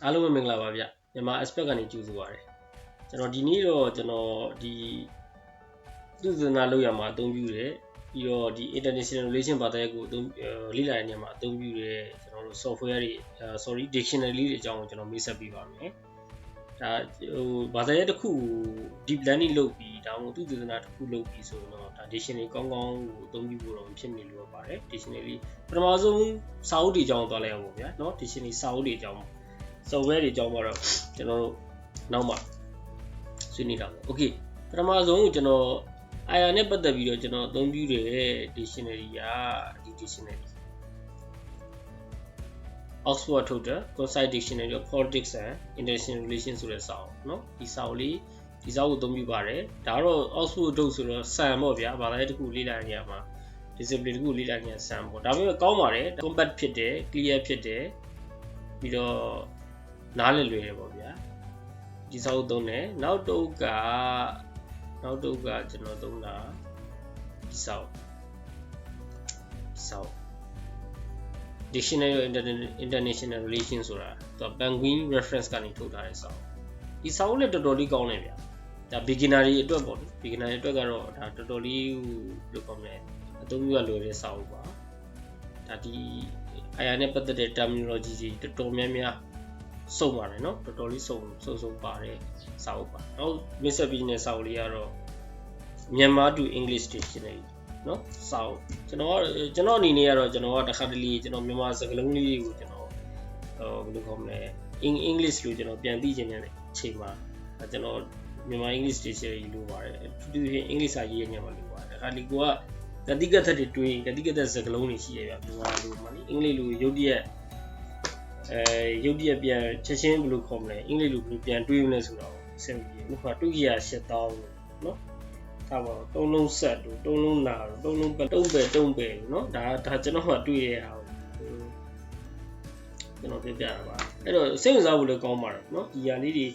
အားလုံးပဲမင်္ဂလာပါဗျမြန်မာ aspect ကနေကြိုဆိုပါရစေကျွန်တော်ဒီနေ့တော့ကျွန်တော်ဒီသူစနာလောက်ရမှာအသုံးပြုတယ်ပြီးတော့ဒီ international relation ဘာသာရပ်ကိုအသုံးလေ့လာတဲ့နေရာမှာအသုံးပြုတယ်ကျွန်တော်တို့ software တွေdictionary တွေအကြောင်းကိုကျွန်တော်မိတ်ဆက်ပေးပါမယ်ဒါဘာသာရပ်တစ်ခုကို deep learning လုပ်ပြီးဒါမှမဟုတ်သူစနာတစ်ခုလုပ်ပြီးဆိုတော့ဒါ dictionary ကောင်းကောင်းကိုအသုံးပြုဖို့တော့ဖြစ်နေလို့ပါတယ် dictionary ပထမဆုံးစာအုပ်တွေအကြောင်းသွားလိုက်အောင်ပေါ့ဗျာเนาะ dictionary စာအုပ်တွေအကြောင်းsoftware တွေအကြောင်းတော့ကျွန်တော်တို့နောက်မှဆွေးနွေးတာပေါ့ okay ပထမဆုံးကျွန်တော် IR နဲ့ပတ်သက်ပြီးတော့ကျွန်တော်အသုံးပြုတဲ့ dictionary ကဒီ dictionary Oxford ထုတ်တဲ့ Concise Dictionary of Politics and International Relations ဆိုတဲ့စာအုပ်เนาะဒီစာအုပ်လေးဒီစာအုပ်ကိုအသုံးပြုပါတယ်ဒါတော့ Oxford ထုတ်ဆိုတော့ဆန်ပေါ့ဗျာဘာသာရေးတစ်ခုလေ့လာနေရမှာ discipline တစ်ခုလေ့လာနေရဆန်ပေါ့ဒါပေမဲ့ကောင်းပါတယ် compact ဖြစ်တယ် clear ဖြစ်တယ်ပြီးတော့နားလည်လွယ်တယ်ပေါ့ဗျာဒီစာအုပ်သုံးတယ်နောက်တုပ်ကကျွန်တော်သုံးတာဒီစာအုပ် Dictionary of International Relations ဆိုတာသူ Penguin Reference ကနေထုတ်ထားတဲ့စာအုပ်ဒီစာအုပ်လည်းတော်တော်လေးကောင်းတယ်ဗျာဒါ beginner တွေအတွက်ပေါ့လေ beginner တွေအတွက်ကတော့ဒါတော်တော်လေးဘယ်လိုကောင်းလဲအသုံးပြုရလွယ်တဲ့စာအုပ်ပါဒါဒီ IR နဲ့ပတ်သက်တဲ့ terminology တွေတော်တော်များများစုံပါတယ်เนาะတော်တော်လေးစုံပါတဲ့စာအုပ်ပါနောက် Mr. B နဲ့စာအုပ်လေးကတော့မြန်မာ to English Dictionary เนาะစာအုပ်ကျွန်တော်အနေနဲ့ကတော့ကျွန်တော်ကတစ်ခါတလေကျွန်တော်မြန်မာစကားလုံးလေးတွေကိုကျွန်တော်ဘယ်လိုခေါ်မလဲ English လို့ကျွန်တော်ပြန်သိချင်တဲ့အချိန်မှာကျွန်တော်မြန်မာ English Dictionary လို့ပါတယ်သူဖြင့် English စာရေးရညမှာလို့ပါတယ်တစ်ခါလေကိုကဂတိကသက်တွေတွေးဂတိကသက်စကားလုံးတွေရှိရပြမြန်မာလိုမှလေအင်္ဂလိပ်လိုရုပ်တရက်ပြန်ချက်ချင်းဘယ်လိုခေါ်မလဲအင်္ဂလိပ်လိုဘယ်လိုပြန်တွေးမလဲဆိုတော့အဆင်ပြေဥပမာတူကြီးရ8000เนาะဒါပါသုံးလုံးဆက်တို့သုံးလုံးနာတို့သုံးလုံးတုံးပဲเนาะဒါကျွန်တော်မှတွေးရတာကျွန်တော်ပြပြတာပါအဲ့တော့စိတ်ဝင်စားဖို့လည်းကောင်းပါတယ်เนาะဒီဟာလေးတွေ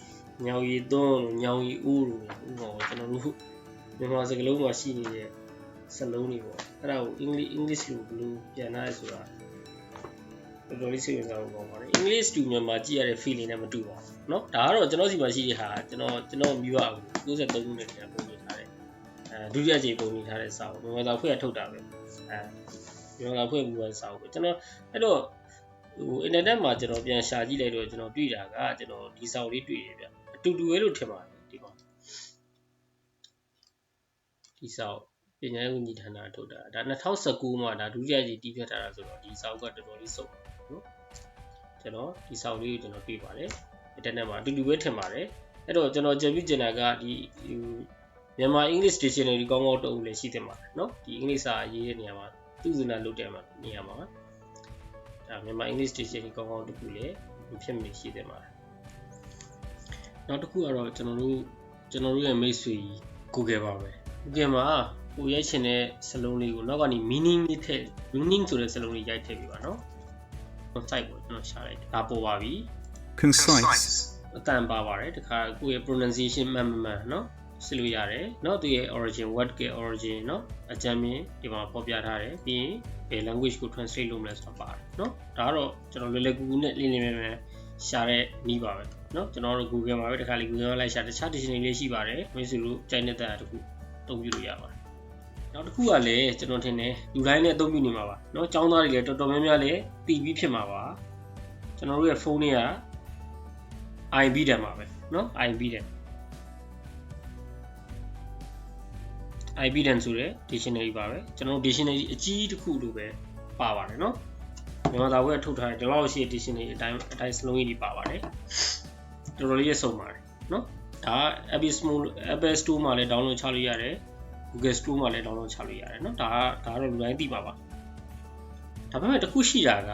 ညောင်ရီသွန်းတို့ညောင်ရီဦးတို့ဥပမာကျွန်တော်တို့မြန်မာစကားလုံးမှာရှိနေတဲ့စလုံးတွေပေါ့အဲ့ဒါကို English လိုဘယ်လိုပြန်လာလဲဆိုတာတော်တော်လေးစိတ်ဝင်စားဖို့ကောင်းပါတယ် English to မြန်မာကြည့်ရတဲ့ feeling နဲ့မတူပါဘူးเนาะဒါကတော့ကျွန်တော်စီမှာရှိတဲ့ဟာကျွန်တော်မြူရအောင်93ခုနဲ့ပြန်ပုံနေထားတယ်ဒုတိယကြိမ်ပုံနေထားတဲ့စာအုပ်မြန်မာစာဖွဲ့ထုတ်တာပဲမြန်မာစာဖွဲ့ပြီးတော့စာအုပ်ပဲကျွန်တော်အဲ့တော့internet မှာကျွန်တော်ပြန်ရှာကြည့်လိုက်တော့ကျွန်တော်တွေ့တာကကျွန်တော်ဒီစာအုပ်လေးတွေ့ရဗျအတူတူပဲလို့ထင်ပါတယ်ဒီမှာဒီစာအုပ်ပညာရေးဝန်ကြီးဌာနထုတ်တာဒါ2019မှာဒါဒုတိယကြိမ်တည်ပြထားတာဆိုတော့ဒီစာအုပ်ကတော်တော်လေးစုံနော်ကျွန်တော်ဒီစာအုပ်လေးကိုကျွန်တော်တွေ့ပါတယ် internet မှာအတူတူပဲထင်ပါတယ်အဲ့တော့ကျွန်တော်ကြံပြီးကျင်တာကဒီမြန်မာ English Dictionary ကောင်းကောင်းတုံးလည်းရှိသင့်ပါတယ်နော်ဒီ English စာရေးတဲ့နေရာမှာသူစနာလုပ်တဲ့နေရာမှာဒါမြန်မာ English Dictionary ကောင်းကောင်းတစ်ခုလည်းဖြစ်မနေရှိသင့်ပါတယ်နောက်တစ်ခုကတော့ကျွန်တော်တို့ရဲ့မိတ်ဆွေ Google ပါပဲ Google မှာကိုရိုက်ချင်တဲ့စလုံးလေးကိုနောက်ကနေ meaning လေးထည့် meaning ဆိုတဲ့စလုံးလေးရိုက်ထည့်ပြီးပါနော် site ကိုကျွန်တော်ရှာလိုက်ဒါပေါ်ပါပြီ concise အတန်ပါပါတယ်တခါကိုယ့်ရဲ့ pronunciation မှန်เนาะစစ်လို့ရတယ်เนาะသူရဲ့ origin word က origin เนาะအကြမ်းမြင်ဒီမှာဖော်ပြထားတယ်ပြီးရင်ဘယ် language ကို translate လုပ်မလဲဆိုတာပါတယ်เนาะဒါကတော့ကျွန်တော်လွယ်လွယ်ကူကူနဲ့လင်းမယ်ရှာတဲ့နည်းပါပဲเนาะကျွန်တော်တို့ Google မှာပဲတခါလေ Google လိုက်ရှာတခြား dictionary လေးရှိပါတယ်မင်းစုလို့ကြိုက်နေတဲ့တခုအသုံးပြုလို့ရပါတယ်နောက်တစ်ခုကလည်းကျွန်တော်ထင်တယ်လူတိုင်းလည်းအသုံးပြုနေမှာပါเนาะចောင်းသားတွေလည်းတော်တော်များများလည်းတည်ပြီးဖြစ်မှာပါကျွန်တော်တို့ရဲ့ဖုန်းတွေက IB တန်ပါပဲเนาะ IB တန်ဆိုတဲ့ dictionary ပါပဲကျွန်တော် dictionary အကြီးတစ်ခုလိုပဲပါပါတယ်เนาะမြန်မာစာဝဲထုတ်ထားတဲ့ဒီလောက်ရှိတဲ့ dictionary အတိုင်းစလုံးကြီးတွေပါပါတယ်တော်တော်လေးရဆုံးပါတယ်เนาะဒါ Apple Store မှာလည်း download ချလို့ရတယ် Google Store မှာလည်း download ချလို့ရတယ်เนาะဒါကတော့လူတိုင်းသိပါပါဒါပေမဲ့တခုရှိတာက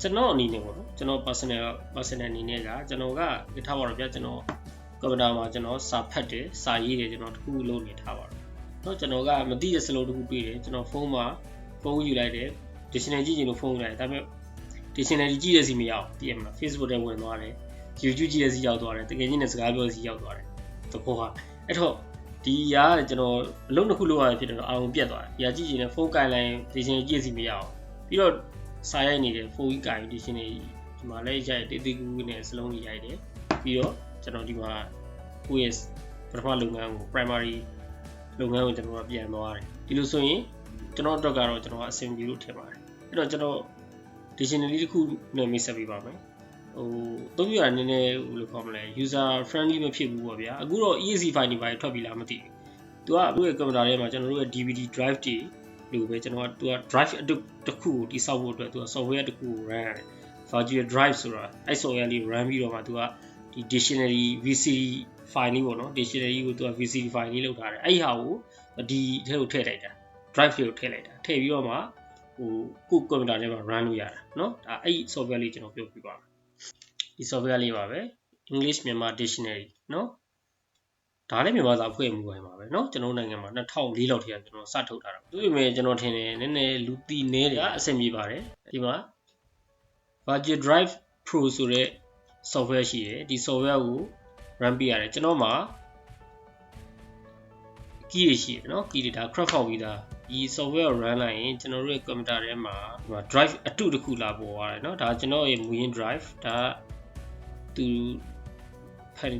ကျွန်တော်အနေနဲ့ပေါ့နော်ကျွန်တော် personal အနေနဲ့ကကျွန်တော်ကထားပါတော့ဗျာကျွန်တော်ကွန်ပျူတာမှာကျွန်တော်စာဖတ်တယ်စာရေးတယ်ကျွန်တော်တခုလုပ်နေထားပါတော့เนาะကျွန်တော်ကမသိတဲ့စလုံးတခုတွေ့တယ်ကျွန်တော်ဖုန်းယူလိုက်တယ် dictionary ကြည့်ချင်လို့ဖုန်းယူလိုက်တယ်ဒါပေမဲ့ dictionary ကြည့်ရစီမရအောင်သိရမလား Facebook ထဲဝင်သွားတယ် YouTube ကြည့်ရစီရောက်သွားတယ်တကယ်ချင်းနဲ့စကားပြောစီရောက်သွားတယ်သဘောကအဲ့တော့ဒီကကျွန်တော်အလုံးတစ်ခုလောက်ရဖြစ်တယ်တော့အာရုံပြတ်သွားတယ်ဒီကကြည့်ချင်တဲ့ဖုန်းကင်လိုက် dictionary ကြည့်စီမရအောင်ပြီးတော့စာရိုက်နေတဲ့ဖုန်းကြီးကင် dictionary ဒီမှာလည်းရိုက်တေးသေးကူးနဲ့စလုံးကြီးရိုက်တယ်ပြီးတော့ကျွန်တော်ဒီမှာကိုယ့်ရဲ့ပထမလုပ်ငန်းကို primary လုပ်ငန်းကိုကျွန်တော်ပြန်သွားတယ်ဒီလိုဆိုရင်ကျွန်တော်အတွက်ကတော့ကျွန်တော်အဆင်ပြေလို့ထင်ပါတယ်အဲ့တော့ကျွန်တော် dictionary တစ်ခုနဲ့မိတ်ဆက်ပေးပါမယ်သုံးပြရနည်းနည်းဘယ်လိုခေါ်မလဲ user friendly မဖြစ်ဘူးပေါ့ဗျာအခုတော့ exe file တွေပါထွက်ပြီလားမသိဘူးသူကအခုရဲ့ computer ထဲမှာကျွန်တော်တို့ရဲ့ DVD drive တွေလို့ပဲကျွန်တော်ကသူက drive တစ်ခုကိုတိစောက်ဖို့အတွက်သူက software တစ်ခုကို run ရတယ် virtual drive ဆိုတာအဲ့ software လေး run ပြီးတော့မှသူကဒီ dictionary VCD file လေးပေါ့နော် dictionary ကိုသူက VCD file လေးလောက်ထားတယ်အဲ့ဟာကိုဒီထဲကိုထည့်လိုက်တာ drive လေးကိုထည့်လိုက်တာထည့်ပြီးတော့မှကို computer ထဲမှာ run လို့ရတာเนาะဒါအဲ့ software လေးကျွန်တော်ပြောပြပါမယ်ဒီ software လေးပါပဲ English Myanmar Dictionary เนาะဒါလည်းမြန်မာစာဖွဲ့မှုပိုင်းပါပဲเนาะကျွန်တော်နိုင်ငံမှာ2004လောက်ထဲကကျွန်တော်စထုတ်ထားတာသူ့ပေမဲ့ကျွန်တော်ထင်တယ်နည်းနည်းလူတီနေတယ်အဆင်ပြေပါတယ်ဒီမှာ Virtual Drive Pro ဆိုတဲ့ software ရှိတယ်ဒီ software ကို run ပြရတယ်ကျွန်တော်မှာ key တွေရှိတယ်เนาะ key တွေဒါ crack ဖောက်ပြီးသားဒီ software ကို run လိုက်ရင်ကျွန်တော်တို့ရဲ့ computer ထဲမှာ drive အတုတစ်ခုလာပေါ်သွားတယ်เนาะဒါကျွန်တော်ရဲ့မူရင်း drive ဒါသူ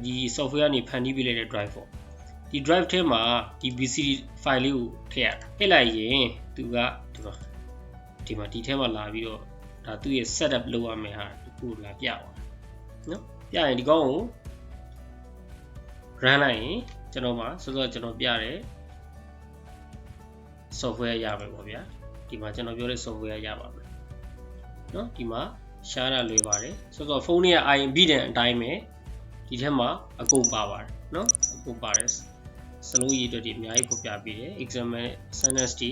ဒီ software ကနေဖန်တီးပေးလိုက်တဲ့ drive ပေါ့ဒီ drive ထဲမှာဒီ VCD file လေးကိုထည့်ရတာထည့်လိုက်ရင်သူကဒီမှာဒီထဲမှာလာပြီးတော့ဒါသူ့ရဲ့ setup လုပ်ရမယ့်ဟာတခုလာပြသွားတယ်နော်ပြရင်ဒီကောင်းကို run လိုက်ရင်ကျွန်တော်မှာစောစောကျွန်တော်ပြတဲ့ software ရမယ်ပေါ့ဗျာဒီမှာကျွန်တော်ပြောတဲ့ software ရပါမယ်နော်ဒီမှာရှားတာလွယ်ပါတယ်စောစောဖုန်းရဲ့ IMB တန်အတိုင်းပဲဒီထဲမှာအကုန်ပါပါတယ်เนาะအကုန်ပါတယ်စလုံးရေးအတွက်ဒီအများကြီးဖော်ပြပေးတယ် example sentence တွေ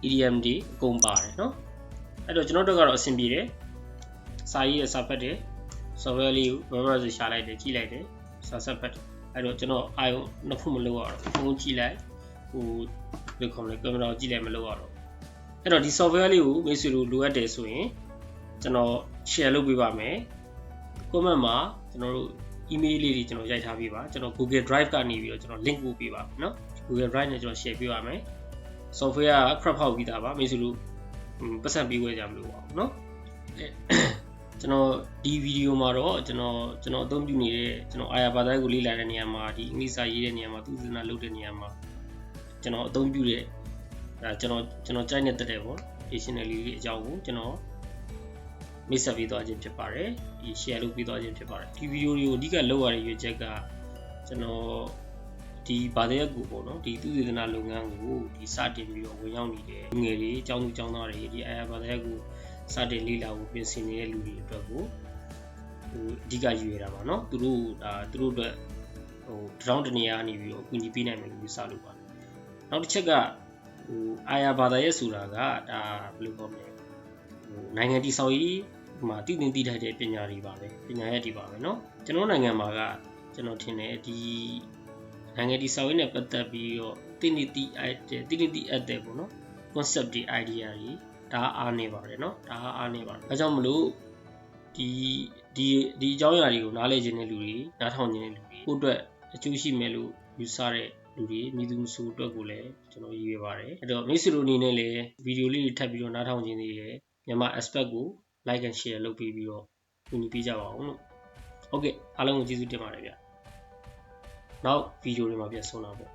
idiom တွေအကုန်ပါတယ်เนาะအဲ့တော့ကျွန်တော်တို့ကတော့အဆင်ပြေတယ်စာရေးရစာဖတ်တယ် software လေးကို web browser ရှာလိုက်တယ်ကြည့်လိုက်တယ်စာဆက်ဖတ်တယ်အဲ့တော့ကျွန်တော် iOS နှစ်ခုမလုပ်ရတော့ဖုန်းကြည့်လိုက်ဟိုဘယ်လိုခေါ်မလဲ camera ကိုကြည့်လိုက်မလုပ်ရတော့အဲ့တော့ဒီ software လေးကိုမိတ်ဆွေတို့လိုအပ်တယ်ဆိုရင်ကျွန်တော် share လုပ်ပေးပါမယ် comment မှာကျွန်တော်တို့ email လေးတွေကျွန်တော်ရိုက်ထားပေးပါကျွန်တော် Google Drive ကနေပြီးတော့ကျွန်တော် link ပို့ပေးပါเนาะ Google Drive နဲ့ကျွန်တော် share ပေးပါမယ် software က crap ဖောက်ပြီးသားပါမိတ်ဆွေတို့ပတ်စံပေးဝယ်ကြမလို့ပါဘူးเนาะကျွန်တော်ဒီဗီဒီယိုမှာတော့ကျွန်တော်အသုံးပြုနေတဲ့ကျွန်တော်အာရဘာသာကိုလေ့လာတဲ့နေရာမှာဒီအင်္ဂလိပ်စာရေးတဲ့နေရာမှာသူစနာလုပ်တဲ့နေရာမှာကျွန်တော်အသုံးပြုတဲ့ကျွန်တော်ကြိုက်နေတဲ့တဲ့ပေါ့ dictionary လေးအကြောင်းကိုကျွန်တော်မိတ်ဆက်ပေးသွားခြင်းဖြစ်ပါတယ်ဒီ share လုပ်ပေးသွားခြင်းဖြစ်ပါတယ်ဒီဗီဒီယိုတွေကိုအဓိကလောက်ရတဲ့ရွေးချက်ကကျွန်တော်ဒီဘာသာရပ်ကိုပေါ့နော်ဒီသူစေတနာလုပ်ငန်းကိုဒီစတင်ပြီးတော့ဝင်ရောက်နေတဲ့ငွေတွေအကြောင်းသူအကြောင်းသားတွေဒီအာရဘာသာရပ်ကိုစတင်လေ့လာဖို့ပြင်ဆင်နေတဲ့လူတွေအတွက်ကိုအဓိကယူရတာပါเนาะသူတို့အတွက်တောင်းတနေရနေပြီးတော့အကူအညီပေးနိုင်မယ်လို့ယူဆလို့ပါနောက်တစ်ချက်ကအာရဘာသာရပ်ဆိုတာကဒါဘယ်လိုပြောမလဲနိုင်ငံတည်ဆောက်ရေးမှာတည်တင်တည်ထိုက်တဲ့ပညာတွေပါပဲပညာရပ်တွေပါပဲเนาะကျွန်တော်နိုင်ငံမှာကကျွန်တော်ထင်တယ်ဒီနိုင်ငံတည်ဆောက်ရေးနဲ့ပတ်သက်ပြီးတော့တည်တင်တည်အပ်တဲ့ပေါ့เนาะ concept တွေ idea တွေဒါအားနေပါတယ်เนาะဒါအားနေပါတယ်အဲကြောင့်မလို့ဒီအကြောင်းအရာတွေကိုနားလည်ခြင်းတဲ့လူတွေနားထောင်ခြင်းတဲ့လူတွေကိုအတွက်အကျိုးရှိမယ်လို့ယူဆတဲ့လူတွေမြည်သူမဆိုအတွက်ကိုလည်းကျွန်တော်ရည်ရွယ်ပါတယ်အဲ့တော့မိတ်ဆွေတို့အနေနဲ့လည်းဗီဒီယိုလေးတွေထပ်ပြီးတော့နားထောင်ခြင်းတွေရဲ့မြန်မာ aspect ကို like and share လုပ်ပြီးတော့ကူညီပေးကြပါအောင်လို့ဟုတ်ကဲ့အားလုံးကိုကျေးဇူးတင်ပါတယ်ဗျနောက်ဗီဒီယိုတွေမှာပြန်ဆုံတာပေါ့